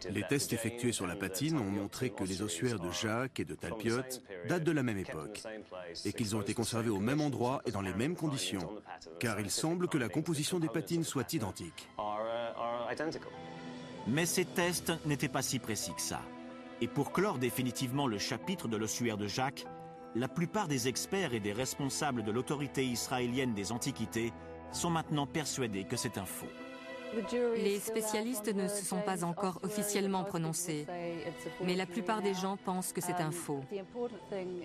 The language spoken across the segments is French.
Les tests effectués sur la patine ont montré que les ossuaires de Jacques et de Talpiot datent de la même époque et qu'ils ont été conservés au même endroit et dans les mêmes conditions, car il semble que la composition des patines soit identique. Mais ces tests n'étaient pas si précis que ça. Et pour clore définitivement le chapitre de l'ossuaire de Jacques, la plupart des experts et des responsables de l'autorité israélienne des Antiquités sont maintenant persuadés que c'est un faux. Les spécialistes ne se sont pas encore officiellement prononcés, mais la plupart des gens pensent que c'est un faux.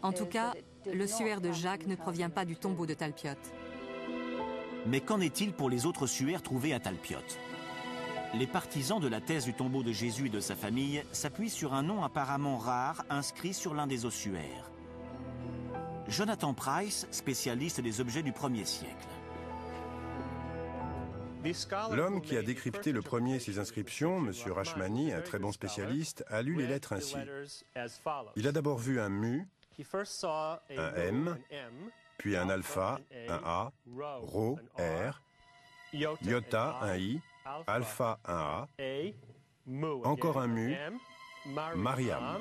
En tout cas, l'ossuaire de Jacques ne provient pas du tombeau de Talpiot. Mais qu'en est-il pour les autres ossuaires trouvés à Talpiot? Les partisans de la thèse du tombeau de Jésus et de sa famille s'appuient sur un nom apparemment rare inscrit sur l'un des ossuaires. Jonathan Price, spécialiste des objets du 1er siècle. L'homme qui a décrypté le premier ces inscriptions, M. Rachmani, un très bon spécialiste, a lu les lettres ainsi. Il a d'abord vu un mu, un M, puis un alpha, un A, Rho, R, iota, un I, alpha, un A, encore un mu, Mariam.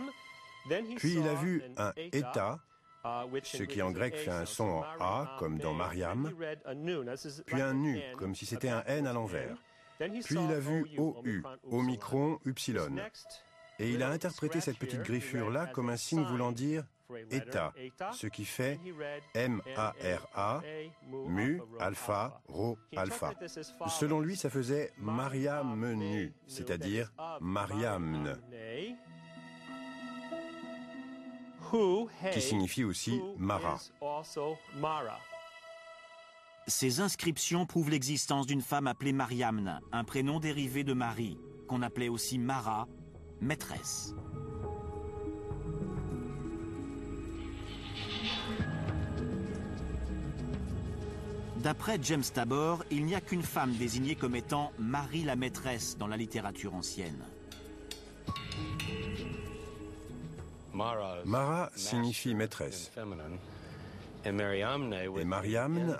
Puis il a vu un eta, ce qui en grec fait un son en A, comme dans Mariam, puis un nu, comme si c'était un N à l'envers. Puis il a vu OU, Omicron, Upsilon. Et il a interprété cette petite griffure-là comme un signe voulant dire eta, ce qui fait M-A-R-A, mu, alpha, rho, alpha. Selon lui, ça faisait Mariamnu, c'est-à-dire Mariamne, qui signifie aussi Mara. Ces inscriptions prouvent l'existence d'une femme appelée Mariamne, un prénom dérivé de Marie, qu'on appelait aussi Mara, maîtresse. D'après James Tabor, il n'y a qu'une femme désignée comme étant Marie la maîtresse dans la littérature ancienne. Mara signifie maîtresse. Et Mariamne,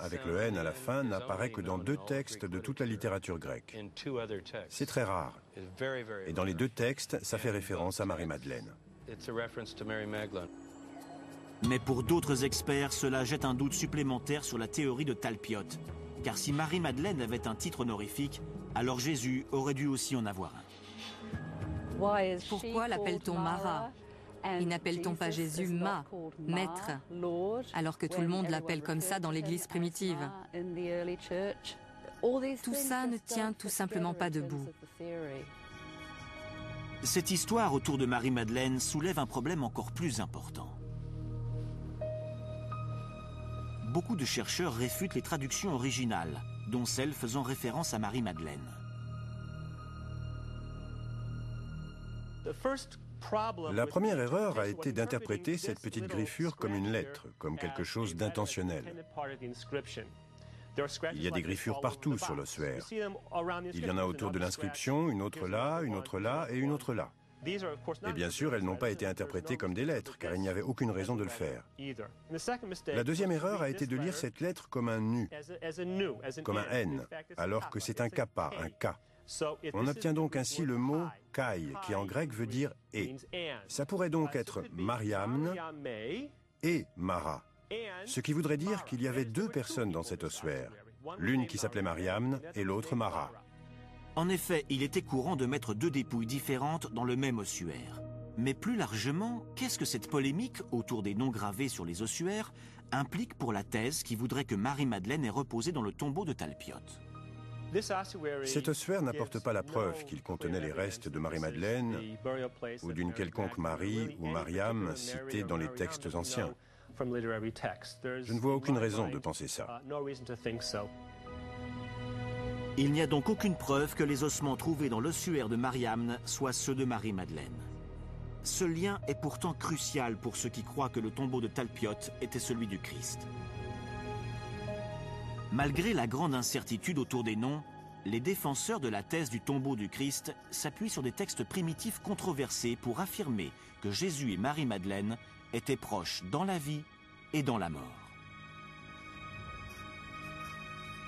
avec le N à la fin, n'apparaît que dans 2 textes de toute la littérature grecque. C'est très rare. Et dans les 2 textes, ça fait référence à Marie-Madeleine. Mais pour d'autres experts, cela jette un doute supplémentaire sur la théorie de Talpiot. Car si Marie-Madeleine avait un titre honorifique, alors Jésus aurait dû aussi en avoir un. Pourquoi l'appelle-t-on Mara? Et n'appelle-t-on pas Jésus Ma, Maître, alors que tout le monde l'appelle comme ça dans l'Église primitive? Tout ça ne tient tout simplement pas debout. Cette histoire autour de Marie-Madeleine soulève un problème encore plus important. Beaucoup de chercheurs réfutent les traductions originales, dont celles faisant référence à Marie-Madeleine. La première erreur a été d'interpréter cette petite griffure comme une lettre, comme quelque chose d'intentionnel. Il y a des griffures partout sur l'ossuaire. Il y en a autour de l'inscription, une autre là et une autre là. Et bien sûr, elles n'ont pas été interprétées comme des lettres, car il n'y avait aucune raison de le faire. La deuxième erreur a été de lire cette lettre comme un nu, comme un N, alors que c'est un kappa, un K. On obtient donc ainsi le mot « kai », qui en grec veut dire « et ». Ça pourrait donc être Mariamne et Mara, ce qui voudrait dire qu'il y avait 2 personnes dans cet ossuaire, l'une qui s'appelait Mariamne et l'autre Mara. En effet, il était courant de mettre 2 dépouilles différentes dans le même ossuaire. Mais plus largement, qu'est-ce que cette polémique autour des noms gravés sur les ossuaires implique pour la thèse qui voudrait que Marie-Madeleine ait reposé dans le tombeau de Talpiot? Cet ossuaire n'apporte pas la preuve qu'il contenait les restes de Marie-Madeleine ou d'une quelconque Marie ou Mariam citée dans les textes anciens. Je ne vois aucune raison de penser ça. Il n'y a donc aucune preuve que les ossements trouvés dans l'ossuaire de Mariamne soient ceux de Marie-Madeleine. Ce lien est pourtant crucial pour ceux qui croient que le tombeau de Talpiot était celui du Christ. Malgré la grande incertitude autour des noms, les défenseurs de la thèse du tombeau du Christ s'appuient sur des textes primitifs controversés pour affirmer que Jésus et Marie-Madeleine étaient proches dans la vie et dans la mort.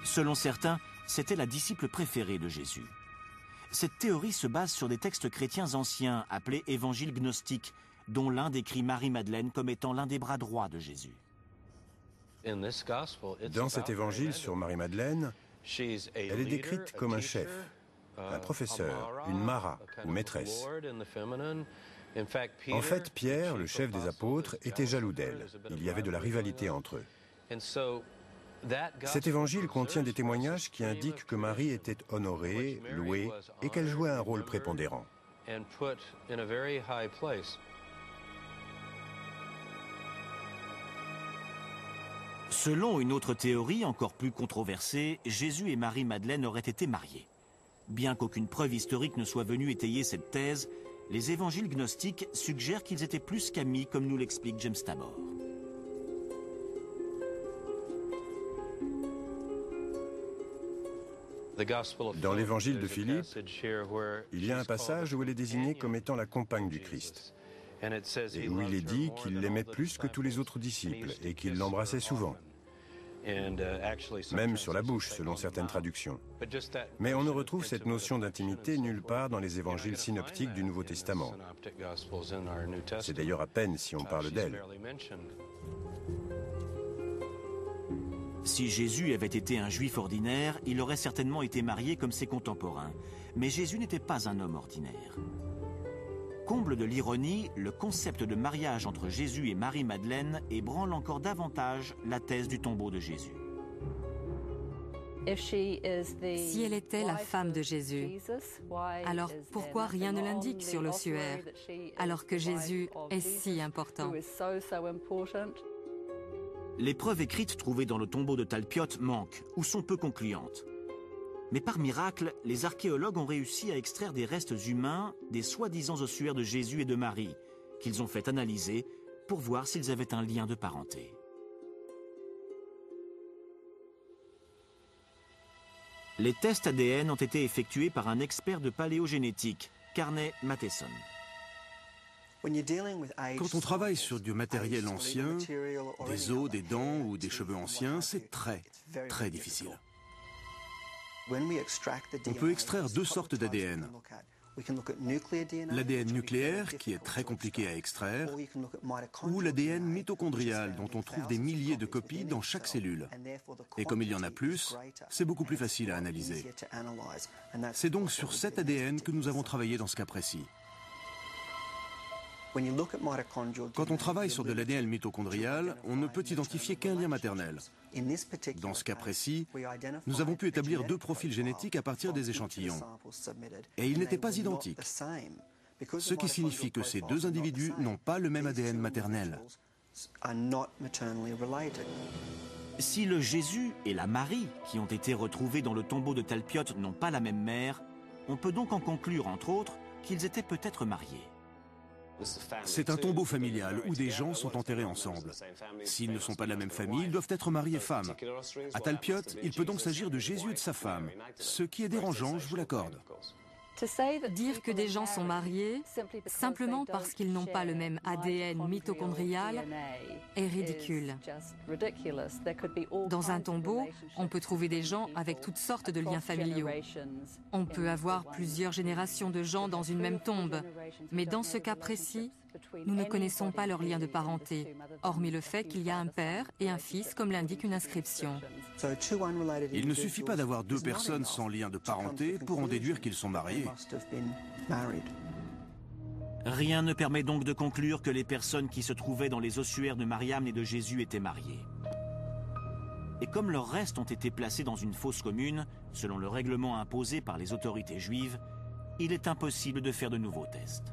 Selon certains, c'était la disciple préférée de Jésus. Cette théorie se base sur des textes chrétiens anciens appelés évangiles gnostiques, dont l'un décrit Marie-Madeleine comme étant l'un des bras droits de Jésus. Dans cet évangile sur Marie-Madeleine, elle est décrite comme un chef, un professeur, une mara ou maîtresse. En fait, Pierre, le chef des apôtres, était jaloux d'elle. Il y avait de la rivalité entre eux. Cet évangile contient des témoignages qui indiquent que Marie était honorée, louée et qu'elle jouait un rôle prépondérant. Selon une autre théorie encore plus controversée, Jésus et Marie-Madeleine auraient été mariés. Bien qu'aucune preuve historique ne soit venue étayer cette thèse, les évangiles gnostiques suggèrent qu'ils étaient plus qu'amis, comme nous l'explique James Tabor. Dans l'évangile de Philippe, il y a un passage où elle est désignée comme étant la compagne du Christ, et où il est dit qu'il l'aimait plus que tous les autres disciples et qu'il l'embrassait souvent, même sur la bouche selon certaines traductions. Mais on ne retrouve cette notion d'intimité nulle part dans les évangiles synoptiques du Nouveau Testament. C'est d'ailleurs à peine si on parle d'elle. Si Jésus avait été un juif ordinaire, il aurait certainement été marié comme ses contemporains. Mais Jésus n'était pas un homme ordinaire. Comble de l'ironie, le concept de mariage entre Jésus et Marie-Madeleine ébranle encore davantage la thèse du tombeau de Jésus. Si elle était la femme de Jésus, alors pourquoi rien ne l'indique sur l'ossuaire, alors que Jésus est si important? Les preuves écrites trouvées dans le tombeau de Talpiot manquent ou sont peu concluantes. Mais par miracle, les archéologues ont réussi à extraire des restes humains des soi-disant ossuaires de Jésus et de Marie, qu'ils ont fait analyser pour voir s'ils avaient un lien de parenté. Les tests ADN ont été effectués par un expert de paléogénétique, Carney Matheson. Quand on travaille sur du matériel ancien, des os, des dents ou des cheveux anciens, c'est très difficile. On peut extraire deux sortes d'ADN. L'ADN nucléaire, qui est très compliqué à extraire, ou l'ADN mitochondrial, dont on trouve des milliers de copies dans chaque cellule. Et comme il y en a plus, c'est beaucoup plus facile à analyser. C'est donc sur cet ADN que nous avons travaillé dans ce cas précis. Quand on travaille sur de l'ADN mitochondrial, on ne peut identifier qu'un lien maternel. Dans ce cas précis, nous avons pu établir deux profils génétiques à partir des échantillons. Et ils n'étaient pas identiques. Ce qui signifie que ces deux individus n'ont pas le même ADN maternel. Si le Jésus et la Marie qui ont été retrouvés dans le tombeau de Talpiot n'ont pas la même mère, on peut donc en conclure, entre autres, qu'ils étaient peut-être mariés. C'est un tombeau familial où des gens sont enterrés ensemble. S'ils ne sont pas de la même famille, ils doivent être mariés femmes. À Talpiot, il peut donc s'agir de Jésus et de sa femme, ce qui est dérangeant, je vous l'accorde. Dire que des gens sont mariés simplement parce qu'ils n'ont pas le même ADN mitochondrial est ridicule. Dans un tombeau, on peut trouver des gens avec toutes sortes de liens familiaux. On peut avoir plusieurs générations de gens dans une même tombe, mais dans ce cas précis, nous ne connaissons pas leur lien de parenté, hormis le fait qu'il y a un père et un fils, comme l'indique une inscription. Il ne suffit pas d'avoir deux personnes sans lien de parenté pour en déduire qu'ils sont mariés. Rien ne permet donc de conclure que les personnes qui se trouvaient dans les ossuaires de Mariam et de Jésus étaient mariées. Et comme leurs restes ont été placés dans une fosse commune, selon le règlement imposé par les autorités juives, il est impossible de faire de nouveaux tests.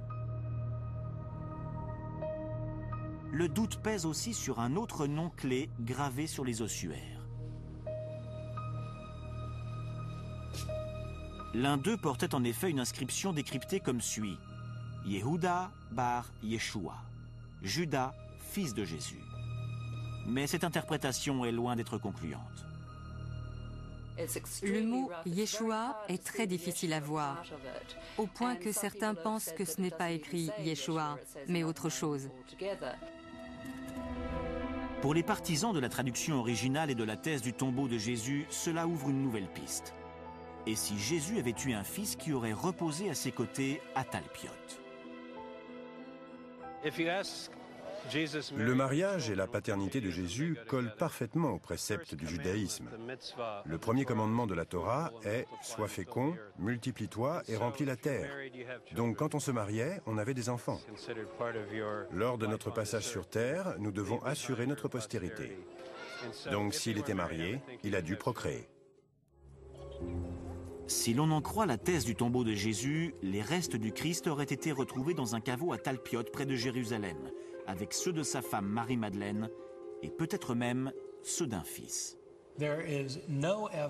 Le doute pèse aussi sur un autre nom clé gravé sur les ossuaires. L'un d'eux portait en effet une inscription décryptée comme suit: Yehuda bar Yeshua, Judas, fils de Jésus. Mais cette interprétation est loin d'être concluante. Le mot Yeshua est très difficile à voir, au point que certains pensent que ce n'est pas écrit Yeshua, mais autre chose. Pour les partisans de la traduction originale et de la thèse du tombeau de Jésus, cela ouvre une nouvelle piste. Et si Jésus avait eu un fils qui aurait reposé à ses côtés à Talpiote? Le mariage et la paternité de Jésus collent parfaitement aux préceptes du judaïsme. Le premier commandement de la Torah est « Sois fécond, multiplie-toi et remplis la terre ». Donc quand on se mariait, on avait des enfants. Lors de notre passage sur terre, nous devons assurer notre postérité. Donc s'il était marié, il a dû procréer. Si l'on en croit la thèse du tombeau de Jésus, les restes du Christ auraient été retrouvés dans un caveau à Talpiote, près de Jérusalem, avec ceux de sa femme Marie-Madeleine et peut-être même ceux d'un fils.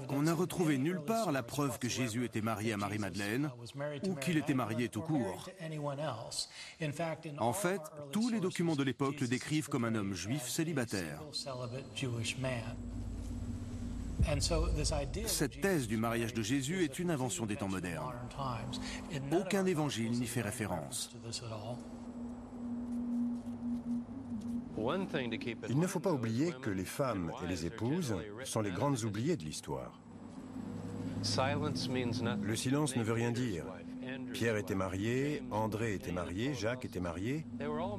On n'a retrouvé nulle part la preuve que Jésus était marié à Marie-Madeleine ou qu'il était marié tout court. En fait, tous les documents de l'époque le décrivent comme un homme juif célibataire. Cette thèse du mariage de Jésus est une invention des temps modernes. Aucun évangile n'y fait référence. Il ne faut pas oublier que les femmes et les épouses sont les grandes oubliées de l'histoire. Le silence ne veut rien dire. Pierre était marié, André était marié, Jacques était marié.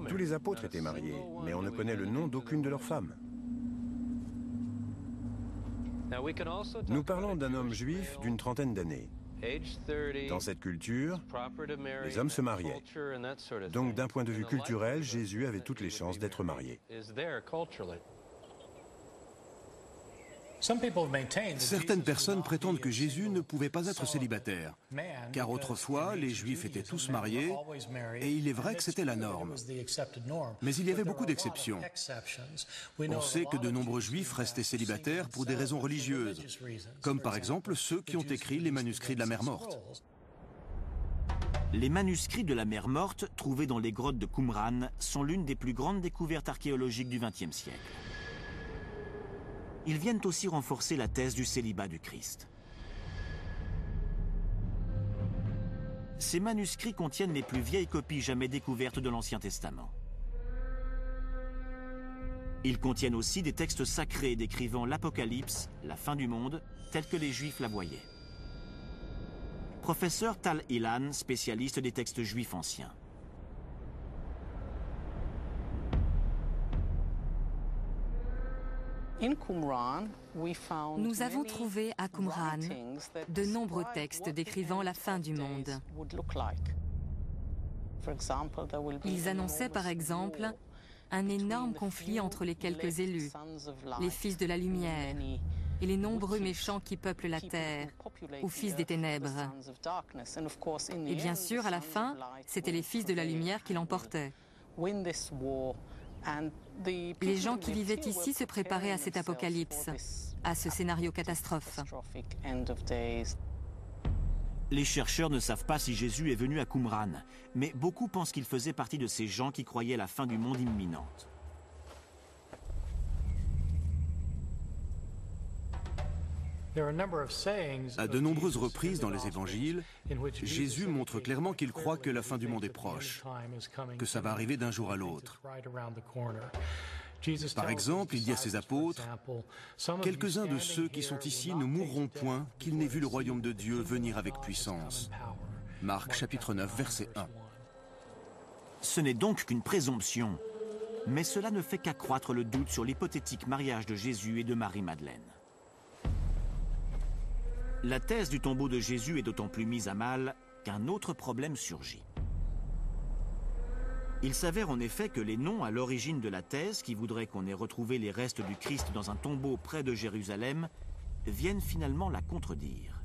Tous les apôtres étaient mariés, mais on ne connaît le nom d'aucune de leurs femmes. Nous parlons d'un homme juif d'une trentaine d'années. Dans cette culture, les hommes se mariaient. Donc d'un point de vue culturel, Jésus avait toutes les chances d'être marié. Certaines personnes prétendent que Jésus ne pouvait pas être célibataire, car autrefois, les Juifs étaient tous mariés, et il est vrai que c'était la norme. Mais il y avait beaucoup d'exceptions. On sait que de nombreux Juifs restaient célibataires pour des raisons religieuses, comme par exemple ceux qui ont écrit les manuscrits de la Mer Morte. Les manuscrits de la Mer Morte, trouvés dans les grottes de Qumran, sont l'une des plus grandes découvertes archéologiques du XXe siècle. Ils viennent aussi renforcer la thèse du célibat du Christ. Ces manuscrits contiennent les plus vieilles copies jamais découvertes de l'Ancien Testament. Ils contiennent aussi des textes sacrés décrivant l'Apocalypse, la fin du monde, tels que les Juifs la voyaient. Professeur Tal Ilan, spécialiste des textes juifs anciens. Nous avons trouvé à Qumran de nombreux textes décrivant la fin du monde. Ils annonçaient par exemple un énorme conflit entre les quelques élus, les fils de la lumière, et les nombreux méchants qui peuplent la terre, ou fils des ténèbres. Et bien sûr, à la fin, c'étaient les fils de la lumière qui l'emportaient. Les gens qui vivaient ici se préparaient à cet apocalypse, à ce scénario catastrophe. Les chercheurs ne savent pas si Jésus est venu à Qumran, mais beaucoup pensent qu'il faisait partie de ces gens qui croyaient la fin du monde imminente. À de nombreuses reprises dans les évangiles, Jésus montre clairement qu'il croit que la fin du monde est proche, que ça va arriver d'un jour à l'autre. Par exemple, il dit à ses apôtres, « Quelques-uns de ceux qui sont ici ne mourront point qu'ils n'aient vu le royaume de Dieu venir avec puissance. » Marc chapitre 9, verset 1. Ce n'est donc qu'une présomption, mais cela ne fait qu'accroître le doute sur l'hypothétique mariage de Jésus et de Marie-Madeleine. La thèse du tombeau de Jésus est d'autant plus mise à mal qu'un autre problème surgit. Il s'avère en effet que les noms à l'origine de la thèse, qui voudraient qu'on ait retrouvé les restes du Christ dans un tombeau près de Jérusalem, viennent finalement la contredire.